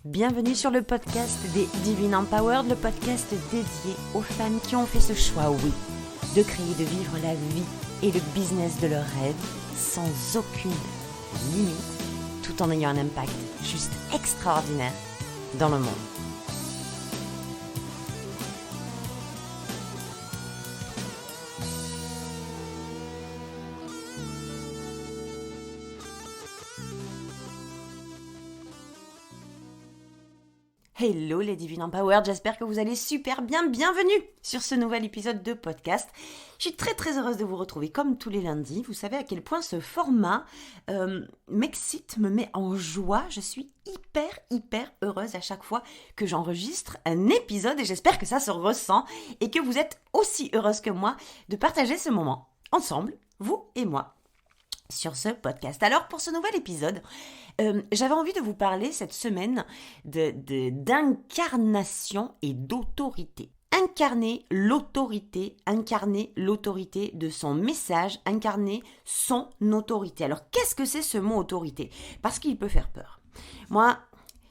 Bienvenue sur le podcast des Divine Empowered, le podcast dédié aux femmes qui ont fait ce choix, oui, de créer, de vivre la vie et le business de leurs rêves sans aucune limite, tout en ayant un impact juste extraordinaire dans le monde. Hello les Divine Empowered, j'espère que vous allez super bien. Bienvenue sur ce nouvel épisode de podcast. Je suis très heureuse de vous retrouver comme tous les lundis. Vous savez à quel point ce format m'excite, me met en joie. Je suis hyper heureuse à chaque fois que j'enregistre un épisode et j'espère que ça se ressent et que vous êtes aussi heureuse que moi de partager ce moment ensemble, vous et moi, sur ce podcast. Alors pour ce nouvel épisode, j'avais envie de vous parler cette semaine d'incarnation et d'autorité. Incarner l'autorité de son message, incarner son autorité. Alors qu'est-ce que c'est ce mot autorité ? Parce qu'il peut faire peur. Moi,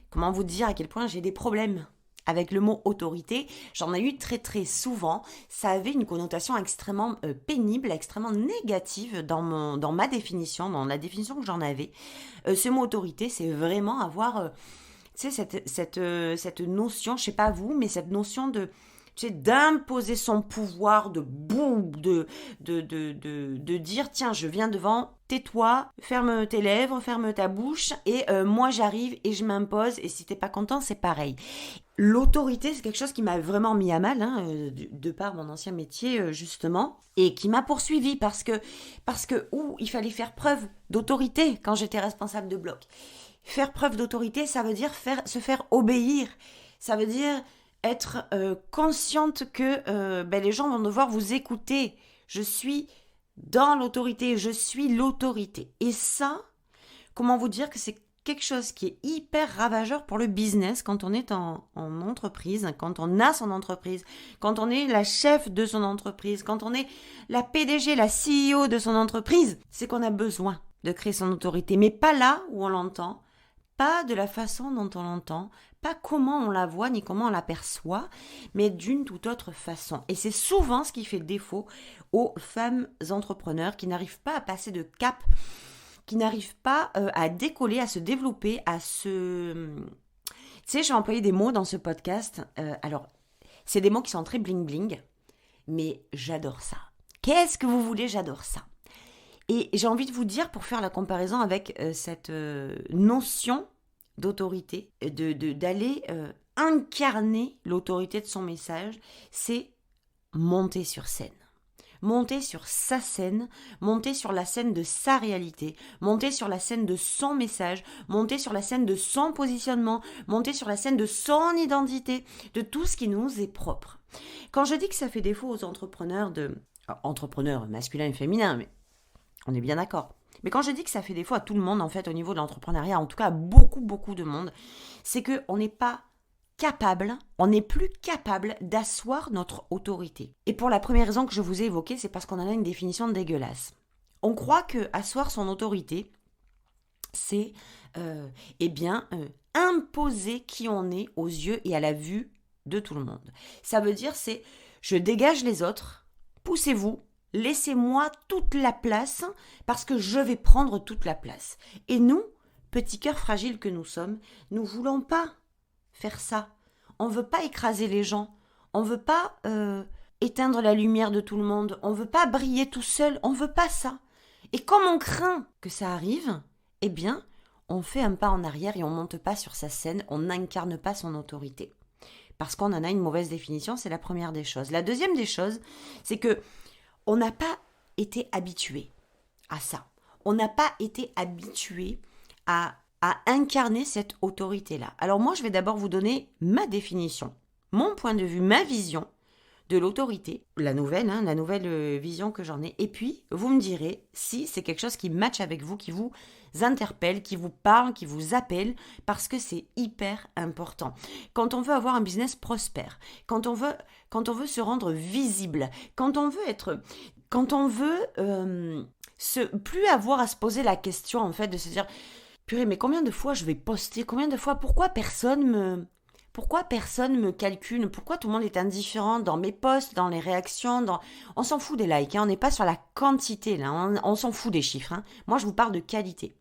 comment vous dire à quel point j'ai des problèmes avec le mot autorité, j'en ai eu très souvent. Ça avait une connotation extrêmement pénible, extrêmement négative dans ma définition, dans la définition que j'en avais. Ce mot autorité, c'est vraiment avoir, cette notion, je sais pas vous, mais cette notion de, d'imposer son pouvoir, de dire tiens, je viens devant, tais-toi, ferme tes lèvres, ferme ta bouche et moi j'arrive et je m'impose et si t'es pas content, c'est pareil. L'autorité, c'est quelque chose qui m'a vraiment mis à mal, de par mon ancien métier, justement, et qui m'a poursuivi parce que il fallait faire preuve d'autorité quand j'étais responsable de bloc. Faire preuve d'autorité, ça veut dire se faire obéir. Ça veut dire être consciente que les gens vont devoir vous écouter. Je suis dans l'autorité, je suis l'autorité. Et ça, comment vous dire que c'est quelque chose qui est hyper ravageur pour le business quand on est en entreprise, quand on a son entreprise, quand on est la chef de son entreprise, quand on est la PDG, la CEO de son entreprise, c'est qu'on a besoin de créer son autorité, mais pas là où on l'entend, pas de la façon dont on l'entend, pas comment on la voit ni comment on l'aperçoit, mais d'une toute autre façon. Et c'est souvent ce qui fait défaut aux femmes entrepreneurs qui n'arrivent pas à passer de cap, qui n'arrivent pas à décoller, à se développer, à se... Tu sais, je vais employer des mots dans ce podcast. Alors, c'est des mots qui sont très bling-bling, mais j'adore ça. Qu'est-ce que vous voulez ? J'adore ça. Et j'ai envie de vous dire, pour faire la comparaison avec cette notion d'autorité, d'aller incarner l'autorité de son message, c'est monter sur scène. Monter sur sa scène, monter sur la scène de sa réalité, monter sur la scène de son message, monter sur la scène de son positionnement, monter sur la scène de son identité, de tout ce qui nous est propre. Quand je dis que ça fait défaut aux entrepreneurs masculins et féminins, mais on est bien d'accord. Mais quand je dis que ça fait défaut à tout le monde, en fait, au niveau de l'entrepreneuriat, en tout cas à beaucoup de monde, c'est qu'on n'est pas on n'est plus capable d'asseoir notre autorité. Et pour la première raison que je vous ai évoquée, c'est parce qu'on en a une définition dégueulasse. On croit que asseoir son autorité, c'est imposer qui on est aux yeux et à la vue de tout le monde. Ça veut dire c'est je dégage les autres, poussez-vous, laissez-moi toute la place parce que je vais prendre toute la place. Et nous, petits cœurs fragiles que nous sommes, nous ne voulons pas faire ça. On veut pas écraser les gens. On veut pas éteindre la lumière de tout le monde. On veut pas briller tout seul. On veut pas ça. Et comme on craint que ça arrive, eh bien, on fait un pas en arrière et on monte pas sur sa scène. On n'incarne pas son autorité. Parce qu'on en a une mauvaise définition, c'est la première des choses. La deuxième des choses, c'est que on n'a pas été habitué à ça. On n'a pas été habitué à incarner cette autorité-là. Alors moi, je vais d'abord vous donner ma définition, mon point de vue, ma vision de l'autorité, la nouvelle vision que j'en ai. Et puis, vous me direz si c'est quelque chose qui matche avec vous, qui vous interpelle, qui vous parle, qui vous appelle, parce que c'est hyper important. Quand on veut avoir un business prospère, quand on veut se rendre visible, quand on veut plus avoir à se poser la question, en fait, de se dire Purée, mais combien de fois je vais poster? Combien de fois? Pourquoi personne me calcule? Pourquoi tout le monde est indifférent dans mes posts, dans les réactions, On s'en fout des likes, hein, on n'est pas sur la quantité, là. On s'en fout des chiffres, hein. Moi, je vous parle de qualité.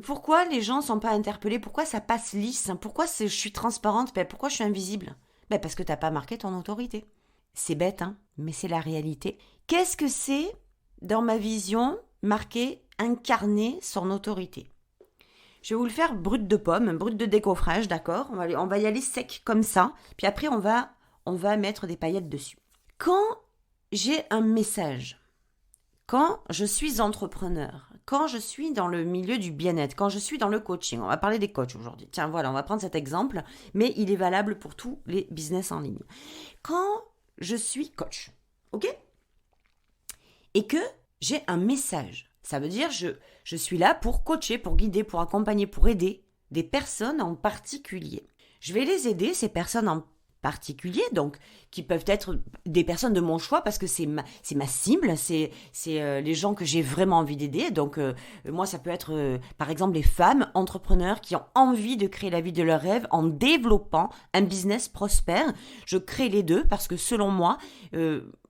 Pourquoi les gens ne sont pas interpellés? Pourquoi ça passe lisse? Pourquoi je suis transparente? Pourquoi je suis invisible? Parce que tu n'as pas marqué ton autorité. C'est bête, hein, mais c'est la réalité. Qu'est-ce que c'est, dans ma vision, marquer, incarner son autorité? Je vais vous le faire brut de pomme, brut de décoffrage, d'accord? On va y aller sec comme ça, puis après on va mettre des paillettes dessus. Quand j'ai un message, quand je suis entrepreneur, quand je suis dans le milieu du bien-être, quand je suis dans le coaching, on va parler des coachs aujourd'hui. Tiens, voilà, on va prendre cet exemple, mais il est valable pour tous les business en ligne. Quand je suis coach, ok? Et que j'ai un message, ça veut dire je suis là pour coacher, pour guider, pour accompagner, pour aider des personnes en particulier. Je vais les aider, ces personnes en particulier, donc qui peuvent être des personnes de mon choix parce que c'est ma cible, c'est les gens que j'ai vraiment envie d'aider. Donc moi ça peut être par exemple les femmes entrepreneurs qui ont envie de créer la vie de leurs rêves en développant un business prospère. Je crée les deux parce que selon moi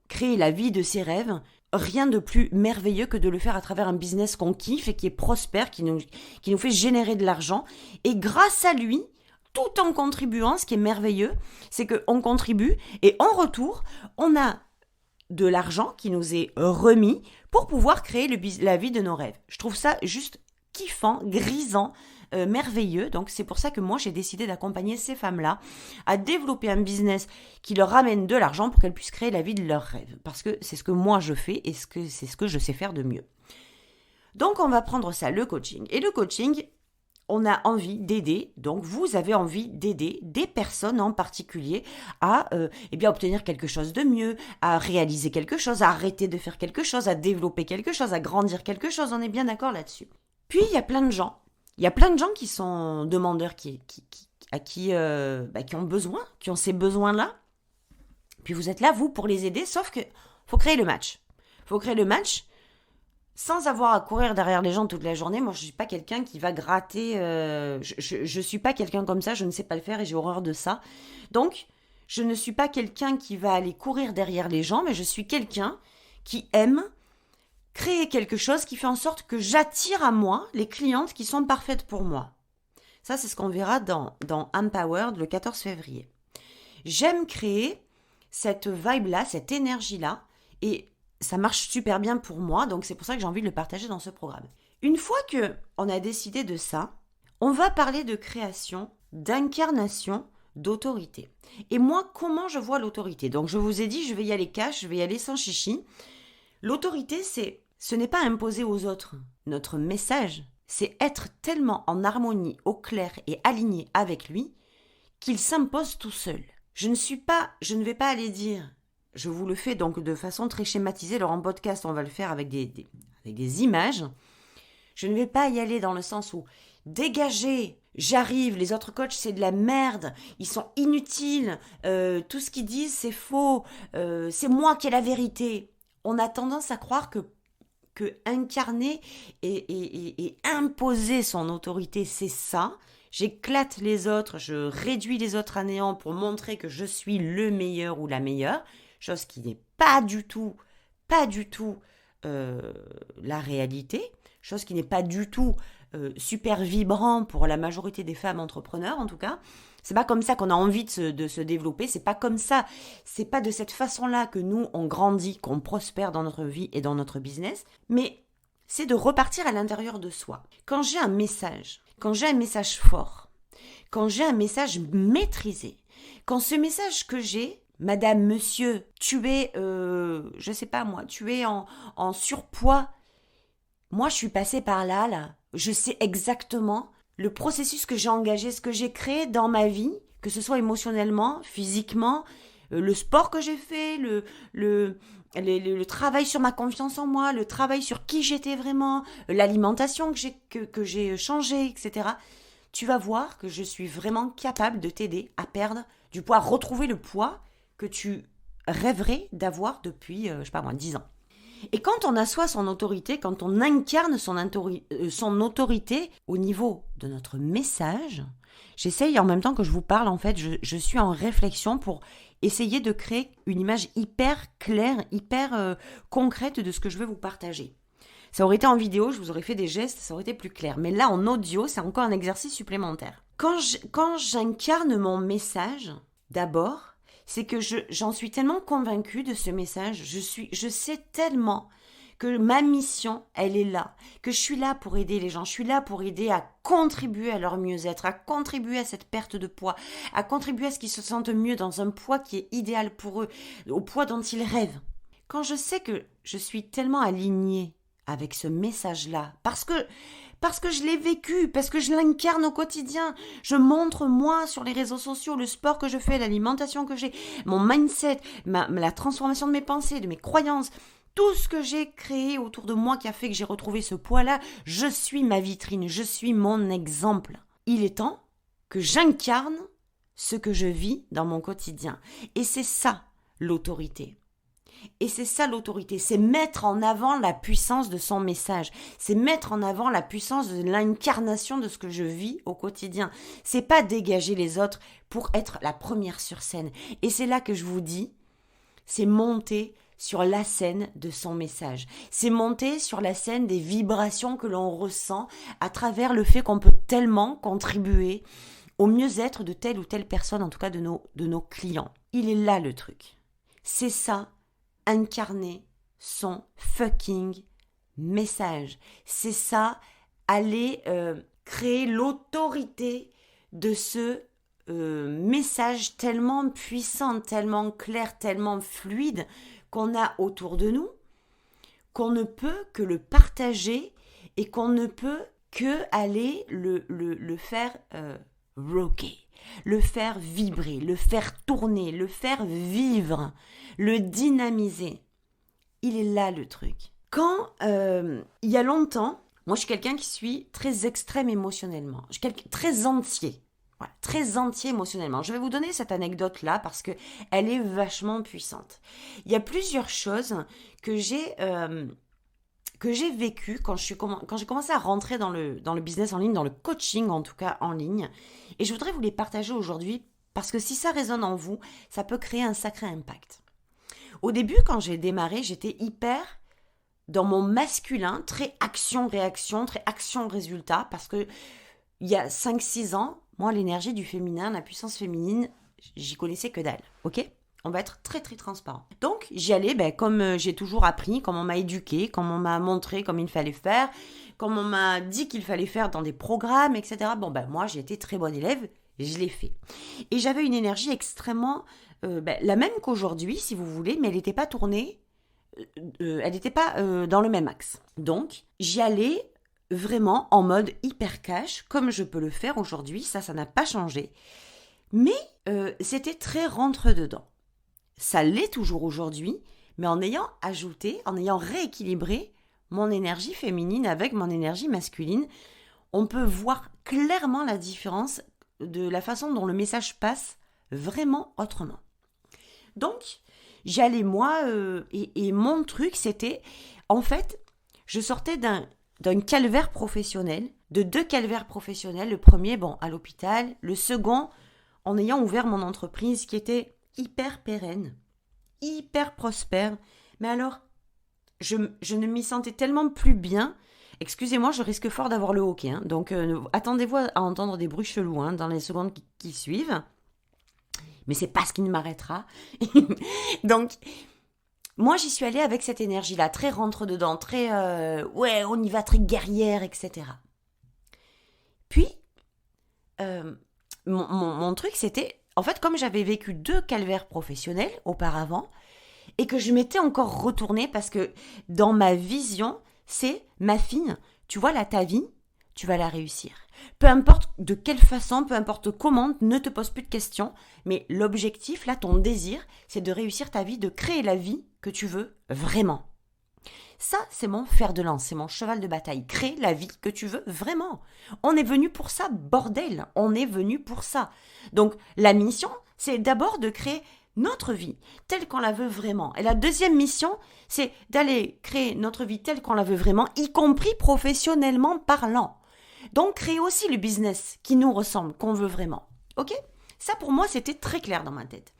créer la vie de ses rêves, rien de plus merveilleux que de le faire à travers un business qu'on kiffe et qui est prospère, qui nous fait générer de l'argent. Et grâce à lui, tout en contribuant, ce qui est merveilleux, c'est qu'on contribue et en retour, on a de l'argent qui nous est remis pour pouvoir créer la vie de nos rêves. Je trouve ça juste kiffant, grisant, merveilleux. Donc c'est pour ça que moi j'ai décidé d'accompagner ces femmes-là à développer un business qui leur ramène de l'argent pour qu'elles puissent créer la vie de leurs rêves. Parce que c'est ce que moi je fais et c'est ce que je sais faire de mieux. Donc on va prendre ça, le coaching. Et le coaching, on a envie d'aider, donc vous avez envie d'aider des personnes en particulier à obtenir quelque chose de mieux, à réaliser quelque chose, à arrêter de faire quelque chose, à développer quelque chose, à grandir quelque chose. On est bien d'accord là-dessus. Puis il y a plein de gens qui sont demandeurs, qui ont besoin, qui ont ces besoins-là. Puis vous êtes là, vous, pour les aider, sauf que faut créer le match. Faut créer le match sans avoir à courir derrière les gens toute la journée. Moi, je suis pas quelqu'un qui va gratter. Je suis pas quelqu'un comme ça, je ne sais pas le faire et j'ai horreur de ça. Donc, je ne suis pas quelqu'un qui va aller courir derrière les gens, mais je suis quelqu'un qui aime créer quelque chose qui fait en sorte que j'attire à moi les clientes qui sont parfaites pour moi. Ça, c'est ce qu'on verra dans Empowered le 14 février. J'aime créer cette vibe-là, cette énergie-là, et ça marche super bien pour moi, donc c'est pour ça que j'ai envie de le partager dans ce programme. Une fois qu'on a décidé de ça, on va parler de création, d'incarnation, d'autorité. Et moi, comment je vois l'autorité? Donc je vous ai dit, je vais y aller cash, je vais y aller sans chichi. L'autorité, ce n'est pas imposer aux autres notre message, c'est être tellement en harmonie, au clair et aligné avec lui qu'il s'impose tout seul. Je ne vais pas aller dire, je vous le fais donc de façon très schématisée, alors en podcast on va le faire avec des images, je ne vais pas y aller dans le sens où dégagez, j'arrive, les autres coachs c'est de la merde, ils sont inutiles, tout ce qu'ils disent c'est faux, c'est moi qui ai la vérité. On a tendance à croire que incarner et imposer son autorité, c'est ça. J'éclate les autres, je réduis les autres à néant pour montrer que je suis le meilleur ou la meilleure, chose qui n'est pas du tout la réalité, chose qui n'est pas du tout super vibrant pour la majorité des femmes entrepreneurs en tout cas. C'est pas comme ça qu'on a envie de se développer, c'est pas comme ça, c'est pas de cette façon-là que nous on grandit, qu'on prospère dans notre vie et dans notre business, mais c'est de repartir à l'intérieur de soi. Quand j'ai un message fort, quand j'ai un message maîtrisé, quand ce message que j'ai, madame, monsieur, tu es, tu es en surpoids, moi je suis passée par là, je sais exactement le processus que j'ai engagé, ce que j'ai créé dans ma vie, que ce soit émotionnellement, physiquement, le sport que j'ai fait, le travail sur ma confiance en moi, le travail sur qui j'étais vraiment, l'alimentation que j'ai changée, etc. Tu vas voir que je suis vraiment capable de t'aider à perdre du poids, à retrouver le poids que tu rêverais d'avoir depuis, 10 ans. Et quand on assoit son autorité, quand on incarne son autorité au niveau de notre message, j'essaye en même temps que je vous parle, en fait, je suis en réflexion pour essayer de créer une image hyper claire, hyper concrète de ce que je veux vous partager. Ça aurait été en vidéo, je vous aurais fait des gestes, ça aurait été plus clair. Mais là, en audio, c'est encore un exercice supplémentaire. Quand j'incarne mon message, d'abord, c'est que j'en suis tellement convaincue de ce message, je sais tellement que ma mission, elle est là, que je suis là pour aider les gens, je suis là pour aider à contribuer à leur mieux-être, à contribuer à cette perte de poids, à contribuer à ce qu'ils se sentent mieux dans un poids qui est idéal pour eux, au poids dont ils rêvent. Quand je sais que je suis tellement alignée avec ce message-là, parce que je l'ai vécu, parce que je l'incarne au quotidien. Je montre, moi, sur les réseaux sociaux, le sport que je fais, l'alimentation que j'ai, mon mindset, la transformation de mes pensées, de mes croyances, tout ce que j'ai créé autour de moi qui a fait que j'ai retrouvé ce poids-là, je suis ma vitrine, je suis mon exemple. Il est temps que j'incarne ce que je vis dans mon quotidien. Et c'est ça, l'autorité. Et c'est ça l'autorité, c'est mettre en avant la puissance de son message, c'est mettre en avant la puissance de l'incarnation de ce que je vis au quotidien. C'est pas dégager les autres pour être la première sur scène. Et c'est là que je vous dis, c'est monter sur la scène de son message. C'est monter sur la scène des vibrations que l'on ressent à travers le fait qu'on peut tellement contribuer au mieux-être de telle ou telle personne, en tout cas de nos clients. Il est là le truc. C'est ça, incarner son fucking message. C'est ça, aller créer l'autorité de ce message tellement puissant, tellement clair, tellement fluide qu'on a autour de nous, qu'on ne peut que le partager et qu'on ne peut que aller le faire rocker, le faire vibrer, le faire tourner, le faire vivre, le dynamiser. Il est là le truc. Quand il y a longtemps, moi je suis quelqu'un qui suis très extrême émotionnellement, je suis quelqu'un très entier. Voilà, très entier émotionnellement. Je vais vous donner cette anecdote-là parce que elle est vachement puissante. Il y a plusieurs choses que j'ai vécues quand j'ai commencé à rentrer dans le business en ligne, dans le coaching en tout cas en ligne. Et je voudrais vous les partager aujourd'hui parce que si ça résonne en vous, ça peut créer un sacré impact. Au début, quand j'ai démarré, j'étais hyper dans mon masculin, très action-réaction, très action-résultat parce que il y a 5-6 ans, moi, l'énergie du féminin, la puissance féminine, j'y connaissais que dalle, ok ? On va être très, très transparent. Donc, j'y allais comme j'ai toujours appris, comme on m'a éduqué, comme on m'a montré comme il fallait faire, comme on m'a dit qu'il fallait faire dans des programmes, etc. Moi, j'ai été très bonne élève, je l'ai fait. Et j'avais une énergie extrêmement, la même qu'aujourd'hui, si vous voulez, mais elle n'était pas tournée, elle n'était pas dans le même axe. Donc, j'y allais vraiment en mode hyper cash, comme je peux le faire aujourd'hui, ça n'a pas changé. Mais c'était très rentre-dedans. Ça l'est toujours aujourd'hui, mais en ayant ajouté, en ayant rééquilibré mon énergie féminine avec mon énergie masculine, on peut voir clairement la différence de la façon dont le message passe vraiment autrement. Donc, j'allais moi, et mon truc, c'était, en fait, je sortais d'un calvaire professionnel, de 2 calvaires professionnels. Le premier, à l'hôpital. Le second, en ayant ouvert mon entreprise qui était hyper pérenne, hyper prospère. Mais alors, je ne m'y sentais tellement plus bien. Excusez-moi, je risque fort d'avoir le hoquet. Donc, attendez-vous à entendre des bruits chelous dans les secondes qui suivent. Mais c'est pas ce qui ne m'arrêtera. Donc, moi, j'y suis allée avec cette énergie-là, très rentre-dedans, très on y va, très guerrière, etc. Puis, mon truc, c'était, en fait, comme j'avais vécu 2 calvaires professionnels auparavant, et que je m'étais encore retournée, parce que dans ma vision, c'est, ma fille, tu vois là, ta vie, tu vas la réussir. Peu importe de quelle façon, peu importe comment, ne te pose plus de questions, mais l'objectif, là, ton désir, c'est de réussir ta vie, de créer la vie que tu veux vraiment. Ça, c'est mon fer de lance, c'est mon cheval de bataille. Crée la vie que tu veux vraiment. On est venu pour ça, bordel. On est venu pour ça. Donc, la mission, c'est d'abord de créer notre vie telle qu'on la veut vraiment. Et la deuxième mission, c'est d'aller créer notre vie telle qu'on la veut vraiment, y compris professionnellement parlant. Donc, créer aussi le business qui nous ressemble, qu'on veut vraiment. Ok ? Ça, pour moi, c'était très clair dans ma tête.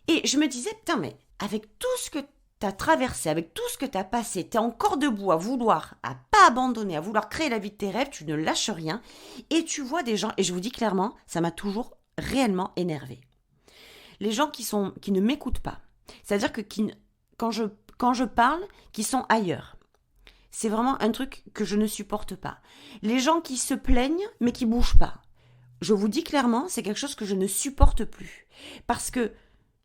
Et je me disais, putain, mais avec tout ce que tu as traversé, avec tout ce que tu as passé, tu es encore debout à vouloir, à pas abandonner, à vouloir créer la vie de tes rêves, tu ne lâches rien. Et tu vois des gens, et je vous dis clairement, ça m'a toujours réellement énervé. Les gens qui ne m'écoutent pas. C'est-à-dire que quand je parle, qui sont ailleurs. C'est vraiment un truc que je ne supporte pas. Les gens qui se plaignent, mais qui bougent pas. Je vous dis clairement, c'est quelque chose que je ne supporte plus. Parce que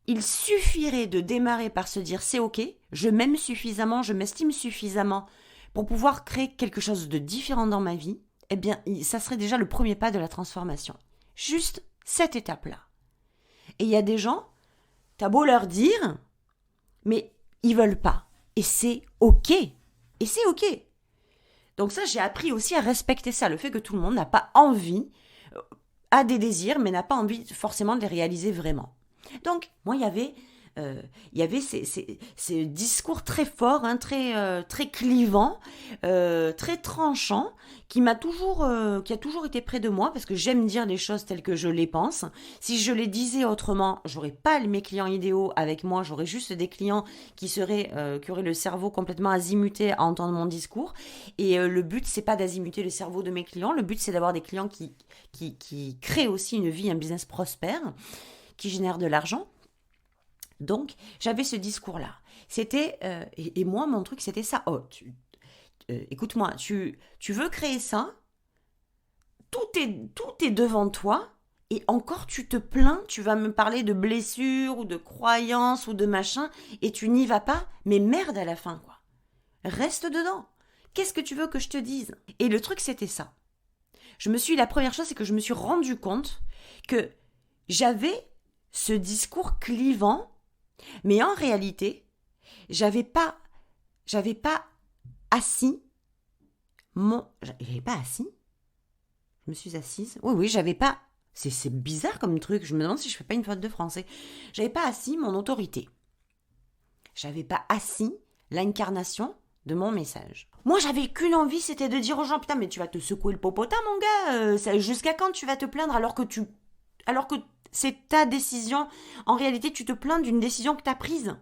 il suffirait de démarrer par se dire c'est ok, je m'aime suffisamment, je m'estime suffisamment pour pouvoir créer quelque chose de différent dans ma vie, eh bien, ça serait déjà le premier pas de la transformation. Juste cette étape-là. Et il y a des gens, t'as beau leur dire, mais ils veulent pas. Et c'est ok. Et c'est ok. Donc ça, j'ai appris aussi à respecter ça, le fait que tout le monde n'a pas envie, a des désirs, mais n'a pas envie forcément de les réaliser vraiment. Donc, moi, il y avait ces discours très forts, hein, très clivants, très tranchants, qui a toujours été près de moi, parce que j'aime dire les choses telles que je les pense. Si je les disais autrement, j'aurais pas mes clients idéaux avec moi, j'aurais juste des clients qui auraient le cerveau complètement azimuté à entendre mon discours. Et le but, c'est pas d'azimuter le cerveau de mes clients, le but, c'est d'avoir des clients qui créent aussi une vie, un business prospère, qui génère de l'argent. Donc, j'avais ce discours-là. C'était, et moi, mon truc, c'était ça. Oh, écoute-moi, tu veux créer ça, tout est devant toi, et encore tu te plains, tu vas me parler de blessures, ou de croyances, ou de machin, et tu n'y vas pas, mais merde à la fin, quoi. Reste dedans. Qu'est-ce que tu veux que je te dise ? Et le truc, c'était ça. La première chose, c'est que je me suis rendu compte que j'avais ce discours clivant, mais en réalité, j'avais pas assis j'avais pas assis. Je me suis assise. Oui, j'avais pas. C'est bizarre comme truc. Je me demande si je fais pas une faute de français. J'avais pas assis mon autorité. J'avais pas assis l'incarnation de mon message. Moi, j'avais qu'une envie, c'était de dire aux gens, putain, mais tu vas te secouer le popotin, mon gars. Jusqu'à quand tu vas te plaindre alors que c'est ta décision. En réalité, tu te plains d'une décision que tu as prise.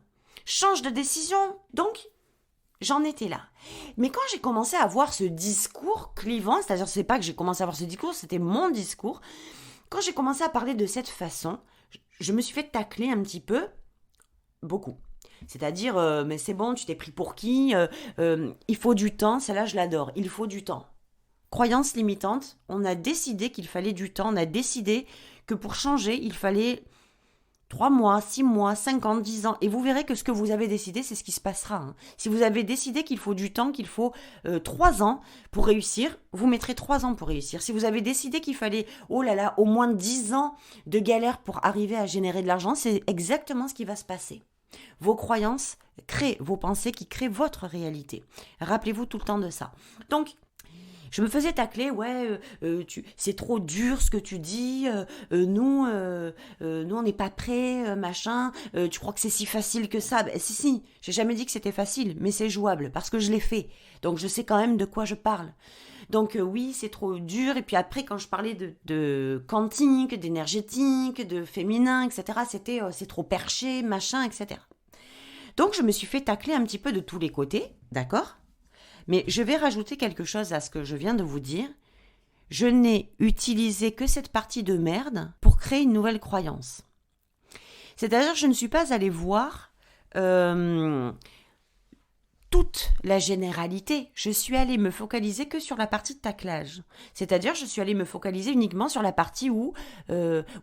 Change de décision. Donc, j'en étais là. Mais quand j'ai commencé à avoir ce discours clivant, c'est-à-dire c'est pas que j'ai commencé à avoir ce discours, c'était mon discours. Quand j'ai commencé à parler de cette façon, je me suis fait tacler un petit peu, beaucoup. C'est-à-dire, mais c'est bon, tu t'es pris pour qui ? Il faut du temps, celle-là je l'adore, il faut du temps. Croyance limitante, on a décidé qu'il fallait du temps, on a décidé que pour changer, il fallait 3 mois, 6 mois, 5 ans, 10 ans. Et vous verrez que ce que vous avez décidé, c'est ce qui se passera. Hein. Si vous avez décidé qu'il faut du temps, qu'il faut 3 ans pour réussir, vous mettrez 3 ans pour réussir. Si vous avez décidé qu'il fallait, oh là là, au moins 10 ans de galère pour arriver à générer de l'argent, c'est exactement ce qui va se passer. Vos croyances créent vos pensées qui créent votre réalité. Rappelez-vous tout le temps de ça. Donc, je me faisais tacler, c'est trop dur ce que tu dis, nous on n'est pas prêts, machin, tu crois que c'est si facile que ça ? Ben, si, j'ai jamais dit que c'était facile, mais c'est jouable, parce que je l'ai fait, donc je sais quand même de quoi je parle. Donc oui, c'est trop dur, et puis après quand je parlais de quantique, d'énergétique, de féminin, etc., c'était c'est trop perché, machin, etc. Donc je me suis fait tacler un petit peu de tous les côtés, d'accord ? Mais je vais rajouter quelque chose à ce que je viens de vous dire. Je n'ai utilisé que cette partie de merde pour créer une nouvelle croyance. C'est-à-dire que je ne suis pas allée voir toute la généralité. Je suis allée me focaliser que sur la partie de taclage. C'est-à-dire je suis allée me focaliser uniquement sur la partie où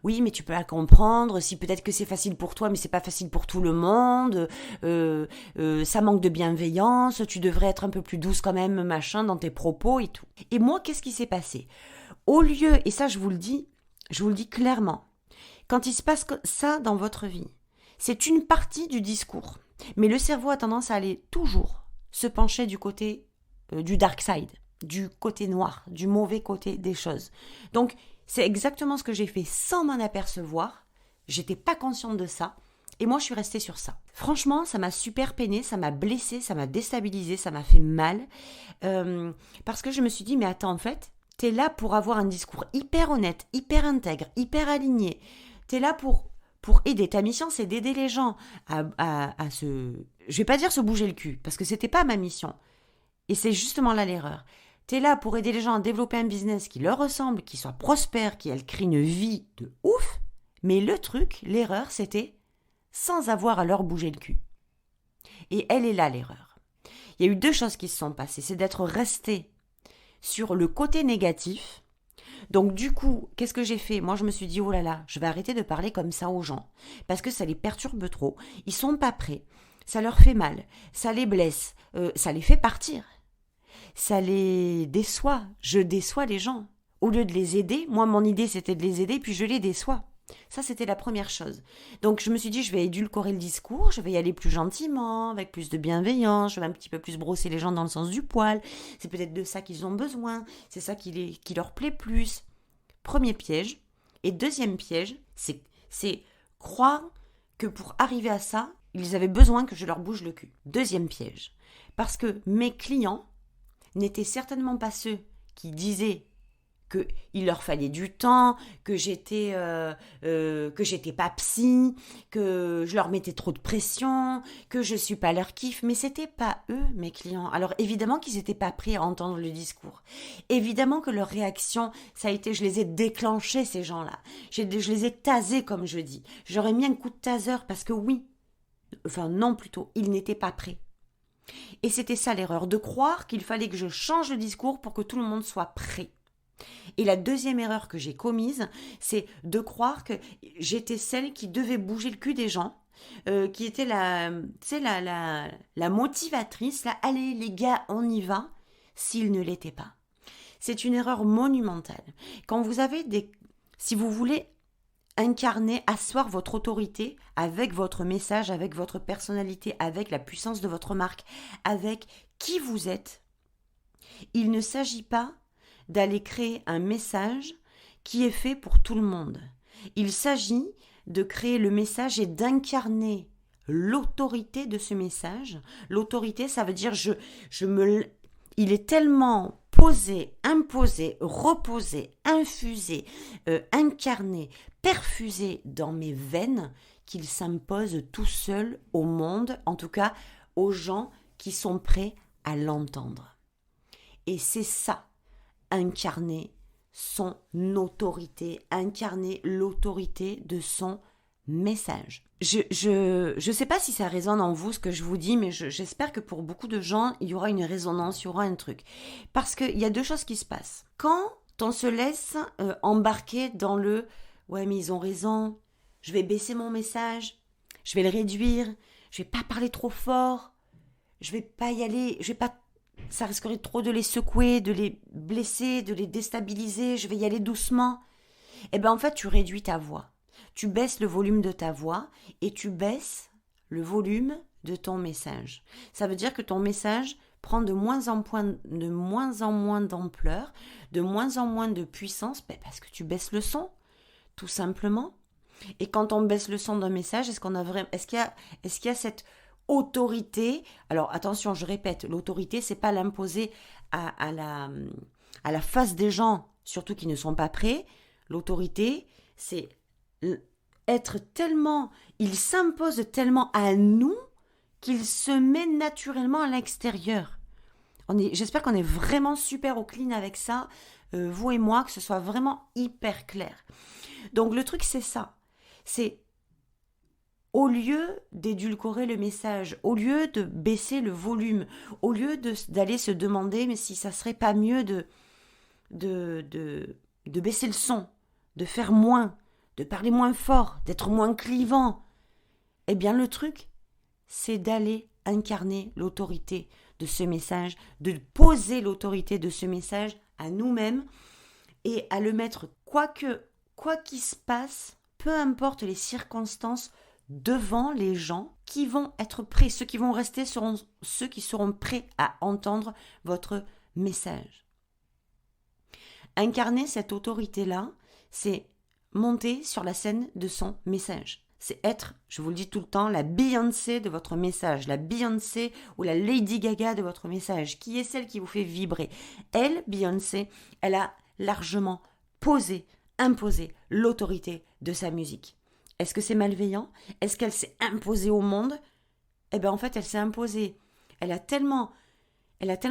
oui, mais tu peux la comprendre, si peut-être que c'est facile pour toi, mais c'est pas facile pour tout le monde, ça manque de bienveillance, tu devrais être un peu plus douce quand même, machin, dans tes propos et tout. Et moi, qu'est-ce qui s'est passé ? Au lieu, et ça je vous le dis clairement, quand il se passe ça dans votre vie, c'est une partie du discours. Mais le cerveau a tendance à aller toujours se pencher du côté du dark side, du côté noir, du mauvais côté des choses. Donc, c'est exactement ce que j'ai fait sans m'en apercevoir. J'étais pas consciente de ça. Et moi, je suis restée sur ça. Franchement, ça m'a super peinée, ça m'a blessée, ça m'a déstabilisée, ça m'a fait mal. Parce que je me suis dit, mais attends, en fait, t'es là pour avoir un discours hyper honnête, hyper intègre, hyper aligné. T'es là pour aider. Ta mission, c'est d'aider les gens à se... Je vais pas dire se bouger le cul, parce que c'était pas ma mission. Et c'est justement là l'erreur. T'es là pour aider les gens à développer un business qui leur ressemble, qui soit prospère, qui crée une vie de ouf. Mais le truc, l'erreur, c'était sans avoir à leur bouger le cul. Et elle est là l'erreur. Il y a eu 2 choses qui se sont passées. C'est d'être resté sur le côté négatif. Donc du coup, qu'est-ce que j'ai fait ? Moi, je me suis dit, oh là là, je vais arrêter de parler comme ça aux gens. Parce que ça les perturbe trop. Ils sont pas prêts. Ça leur fait mal. Ça les blesse. Ça les fait partir. Ça les déçoit. Je déçois les gens. Au lieu de les aider, moi, mon idée, c'était de les aider, puis je les déçois. Ça, c'était la première chose. Donc, je me suis dit, je vais édulcorer le discours, je vais y aller plus gentiment, avec plus de bienveillance, je vais un petit peu plus brosser les gens dans le sens du poil. C'est peut-être de ça qu'ils ont besoin, c'est ça qui leur plaît plus. Premier piège. Et deuxième piège, c'est croire que pour arriver à ça, ils avaient besoin que je leur bouge le cul. Deuxième piège. Parce que mes clients n'étaient certainement pas ceux qui disaient qu'il leur fallait du temps, que j'étais pas psy, que je leur mettais trop de pression, que je suis pas leur kiff, mais c'était pas eux, mes clients. Alors évidemment qu'ils étaient pas prêts à entendre le discours. Évidemment que leur réaction, ça a été, je les ai déclenchés, ces gens-là. Je les ai tasés, comme je dis. J'aurais mis un coup de taser parce que non plutôt, ils n'étaient pas prêts. Et c'était ça l'erreur, de croire qu'il fallait que je change le discours pour que tout le monde soit prêt. Et la deuxième erreur que j'ai commise, c'est de croire que j'étais celle qui devait bouger le cul des gens, qui était la motivatrice, là, allez les gars, on y va, s'ils ne l'étaient pas. C'est une erreur monumentale. Quand vous avez si vous voulez incarner, asseoir votre autorité avec votre message, avec votre personnalité, avec la puissance de votre marque, avec qui vous êtes, il ne s'agit pas d'aller créer un message qui est fait pour tout le monde. Il s'agit de créer le message et d'incarner l'autorité de ce message. L'autorité, ça veut dire il est tellement posé, imposé, reposé, infusé, incarné, perfusé dans mes veines qu'il s'impose tout seul au monde, en tout cas aux gens qui sont prêts à l'entendre. Et c'est ça, incarner son autorité, incarner l'autorité de son message. Je sais pas si ça résonne en vous ce que je vous dis, mais j'espère que pour beaucoup de gens, il y aura une résonance, il y aura un truc. Parce qu'il y a 2 choses qui se passent. Quand on se laisse embarquer dans le « ouais mais ils ont raison, je vais baisser mon message, je vais le réduire, je vais pas parler trop fort, je vais pas y aller, ça risquerait trop de les secouer, de les blesser, de les déstabiliser, je vais y aller doucement. » Eh bien en fait, tu réduis ta voix. Tu baisses le volume de ta voix et tu baisses le volume de ton message. Ça veut dire que ton message prend de moins en moins d'ampleur, de moins en moins de puissance, parce que tu baisses le son, tout simplement. Et quand on baisse le son d'un message, est-ce qu'il y a cette autorité? Alors attention, je répète, l'autorité, c'est pas l'imposer à la face des gens, surtout qui ne sont pas prêts. L'autorité, c'est il s'impose tellement à nous qu'il se met naturellement à l'extérieur. J'espère qu'on est vraiment super au clean avec ça, vous et moi, que ce soit vraiment hyper clair. Donc le truc, c'est ça. C'est au lieu d'édulcorer le message, au lieu de baisser le volume, au lieu d'aller se demander mais si ça serait pas mieux de baisser le son, de faire moins, de parler moins fort, d'être moins clivant, eh bien le truc, c'est d'aller incarner l'autorité de ce message, de poser l'autorité de ce message à nous-mêmes et à le mettre quoi qu'il se passe, peu importe les circonstances, devant les gens qui vont être prêts. Ceux qui vont rester seront ceux qui seront prêts à entendre votre message. Incarner cette autorité-là, c'est monter sur la scène de son message. c'est être, je vous le dis tout le temps, la Beyoncé de votre message, la Beyoncé ou la Lady Gaga de votre message, qui est celle qui vous fait vibrer. Elle, Beyoncé, elle a largement imposé l'autorité de sa musique. Est-ce que c'est malveillant? Est-ce qu'elle s'est imposée au monde? Eh bien, en fait, elle s'est imposée. Elle a tellement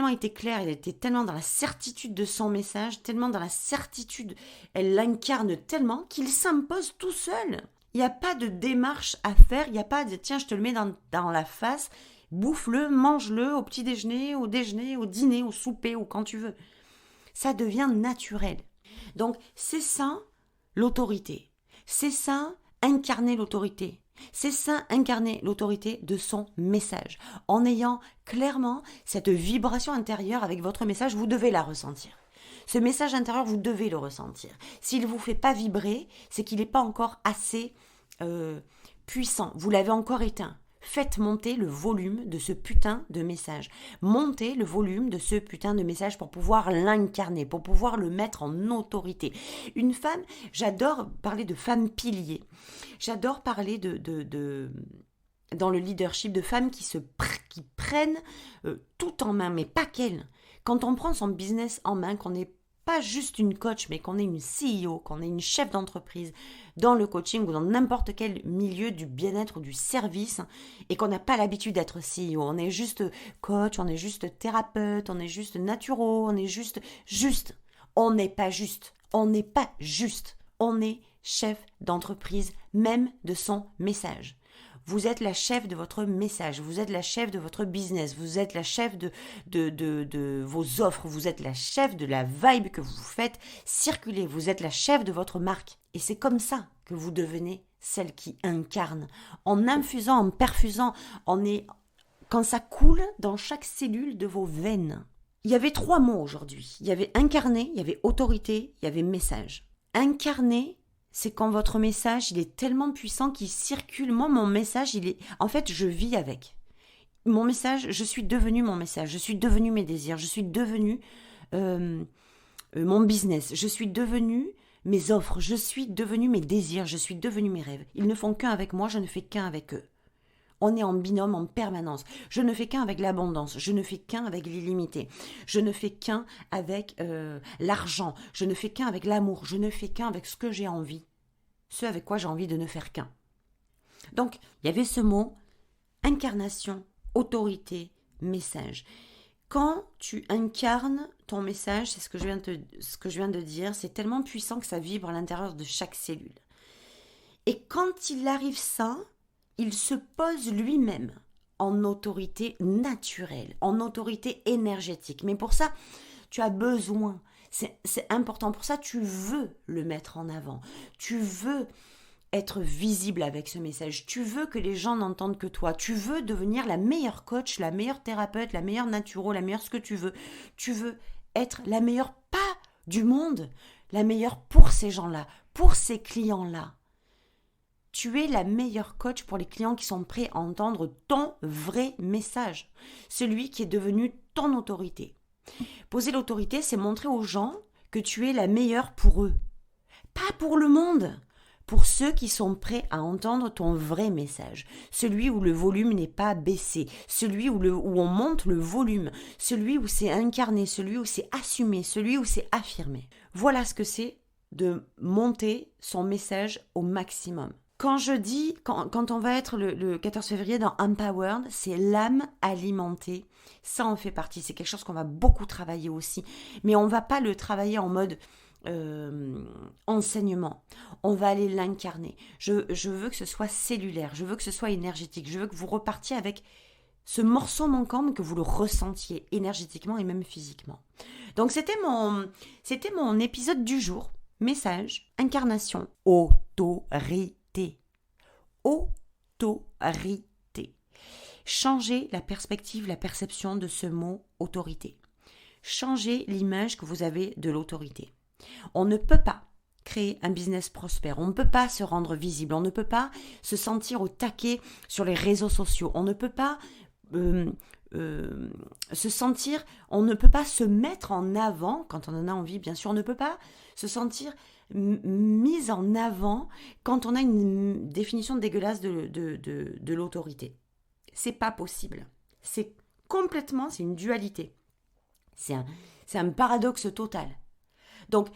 été claire, elle était tellement dans la certitude de son message, tellement dans la certitude, elle l'incarne tellement qu'il s'impose tout seul. Il n'y a pas de démarche à faire, il n'y a pas de tiens, je te le mets dans la face, bouffe-le, mange-le au petit déjeuner, au dîner, au souper ou quand tu veux. Ça devient naturel. Donc, c'est ça l'autorité. C'est ça incarner l'autorité. C'est ça incarner l'autorité de son message. En ayant clairement cette vibration intérieure avec votre message, vous devez la ressentir. Ce message intérieur, vous devez le ressentir. S'il ne vous fait pas vibrer, c'est qu'il n'est pas encore assez puissant. Vous l'avez encore éteint. Faites monter le volume de ce putain de message. Montez le volume de ce putain de message pour pouvoir l'incarner, pour pouvoir le mettre en autorité. Une femme, j'adore parler de femmes piliers. J'adore parler dans le leadership de femmes qui prennent tout en main, mais pas qu'elles. Quand on prend son business en main, qu'on n'est pas juste une coach, mais qu'on est une CEO, qu'on est une chef d'entreprise dans le coaching ou dans n'importe quel milieu du bien-être ou du service, et qu'on n'a pas l'habitude d'être CEO. On est juste coach, on est juste thérapeute, on est juste naturo, on est juste. On n'est pas juste. On n'est pas juste. On est chef d'entreprise, même de son message. Vous êtes la chef de votre message, vous êtes la chef de votre business, vous êtes la chef de vos offres, vous êtes la chef de la vibe que vous faites circuler, vous êtes la chef de votre marque. Et c'est comme ça que vous devenez celle qui incarne, en infusant, en perfusant, quand ça coule dans chaque cellule de vos veines. Il y avait 3 mots aujourd'hui. Il y avait incarner, il y avait autorité, il y avait message. Incarner, c'est quand votre message, il est tellement puissant qu'il circule. Moi, mon message, en fait, je vis avec. Mon message, je suis devenue mon message, je suis devenue mes désirs, je suis devenue mon business, je suis devenue mes offres, je suis devenue mes désirs, je suis devenue mes rêves. Ils ne font qu'un avec moi, je ne fais qu'un avec eux. On est en binôme en permanence. Je ne fais qu'un avec l'abondance. Je ne fais qu'un avec l'illimité. Je ne fais qu'un avec l'argent. Je ne fais qu'un avec l'amour. Je ne fais qu'un avec ce que j'ai envie. Ce avec quoi j'ai envie de ne faire qu'un. Donc, il y avait ce mot, incarnation, autorité, message. Quand tu incarnes ton message, c'est ce que je viens de dire, c'est tellement puissant que ça vibre à l'intérieur de chaque cellule. Et quand il arrive ça, il se pose lui-même en autorité naturelle, en autorité énergétique. Mais pour ça, tu as besoin, c'est important. Pour ça, tu veux le mettre en avant. Tu veux être visible avec ce message. Tu veux que les gens n'entendent que toi. Tu veux devenir la meilleure coach, la meilleure thérapeute, la meilleure naturo, la meilleure ce que tu veux. Tu veux être la meilleure pas du monde, la meilleure pour ces gens-là, pour ces clients-là. Tu es la meilleure coach pour les clients qui sont prêts à entendre ton vrai message, celui qui est devenu ton autorité. Poser l'autorité, c'est montrer aux gens que tu es la meilleure pour eux. Pas pour le monde, pour ceux qui sont prêts à entendre ton vrai message, celui où le volume n'est pas baissé, celui où on monte le volume, celui où c'est incarné, celui où c'est assumé, celui où c'est affirmé. Voilà ce que c'est de monter son message au maximum. Quand je dis, quand on va être le 14 février dans Empowered, c'est l'âme alimentée. Ça en fait partie. C'est quelque chose qu'on va beaucoup travailler aussi. Mais on ne va pas le travailler en mode enseignement. On va aller l'incarner. Je veux que ce soit cellulaire. Je veux que ce soit énergétique. Je veux que vous repartiez avec ce morceau manquant, mais que vous le ressentiez énergétiquement et même physiquement. Donc c'était mon épisode du jour. Message, incarnation, autorité. Autorité. Changez la perspective, la perception de ce mot autorité. Changez l'image que vous avez de l'autorité. On ne peut pas créer un business prospère, on ne peut pas se rendre visible, on ne peut pas se sentir au taquet sur les réseaux sociaux, on ne peut pas se sentir, on ne peut pas se mettre en avant, quand on en a envie, bien sûr, on ne peut pas se sentir mise en avant quand on a une définition dégueulasse de l'autorité. C'est pas possible. C'est une dualité. C'est un paradoxe total. Donc,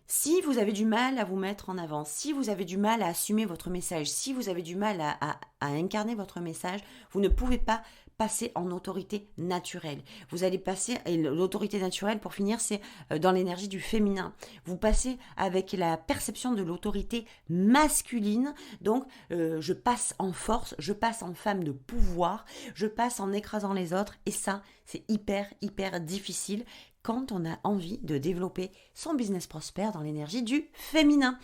si vous avez du mal à vous mettre en avant, si vous avez du mal à assumer votre message, si vous avez du mal à incarner votre message, vous ne pouvez pas passer en autorité naturelle. Vous allez passer, et l'autorité naturelle, pour finir, c'est dans l'énergie du féminin. Vous passez avec la perception de l'autorité masculine, donc je passe en force, je passe en femme de pouvoir, je passe en écrasant les autres, et ça, c'est hyper difficile quand on a envie de développer son business prospère dans l'énergie du féminin.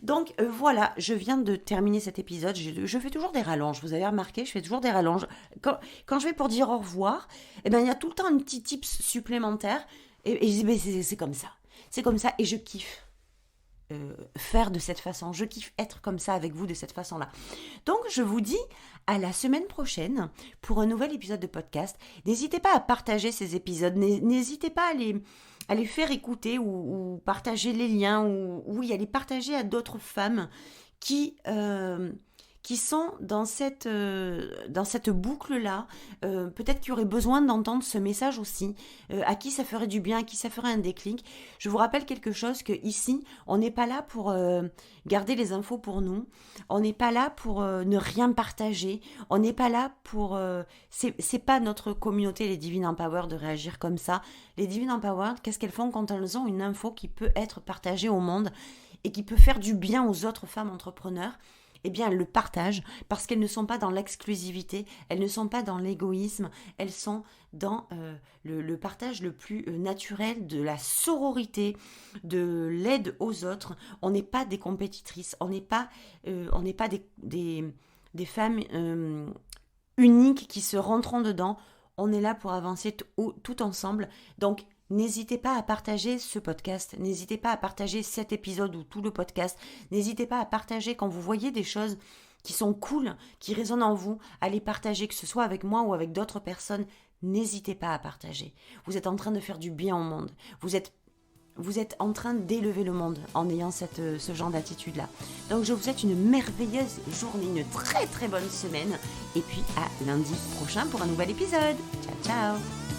Donc voilà, je viens de terminer cet épisode. Je fais toujours des rallonges. Vous avez remarqué, je fais toujours des rallonges. Quand je vais pour dire au revoir, il y a tout le temps un petit tips supplémentaire. Et je dis, c'est comme ça. C'est comme ça et je kiffe. Faire de cette façon, je kiffe être comme ça avec vous de cette façon-là. Donc je vous dis à la semaine prochaine pour un nouvel épisode de podcast. N'hésitez pas à partager ces épisodes, n'hésitez pas à les faire écouter ou partager les liens ou à les partager à d'autres femmes qui sont dans cette boucle-là, peut-être qui auraient besoin d'entendre ce message aussi, à qui ça ferait du bien, à qui ça ferait un déclic. Je vous rappelle quelque chose, que ici, on n'est pas là pour garder les infos pour nous, on n'est pas là pour ne rien partager, on n'est pas là pour... c'est pas notre communauté, les Divine Empowered, de réagir comme ça. Les Divine Empowered, qu'est-ce qu'elles font quand elles ont une info qui peut être partagée au monde et qui peut faire du bien aux autres femmes entrepreneurs? Eh bien, elles le partagent parce qu'elles ne sont pas dans l'exclusivité, elles ne sont pas dans l'égoïsme, elles sont dans le partage le plus naturel, de la sororité, de l'aide aux autres. On n'est pas des compétitrices, on n'est pas des femmes uniques qui se rentrent dedans. On est là pour avancer tout ensemble. Donc, n'hésitez pas à partager ce podcast, n'hésitez pas à partager cet épisode ou tout le podcast, n'hésitez pas à partager quand vous voyez des choses qui sont cool, qui résonnent en vous, à les partager, que ce soit avec moi ou avec d'autres personnes, n'hésitez pas à partager. Vous êtes en train de faire du bien au monde, vous êtes en train d'élever le monde en ayant ce genre d'attitude-là. Donc je vous souhaite une merveilleuse journée, une très très bonne semaine, et puis à lundi prochain pour un nouvel épisode. Ciao ciao.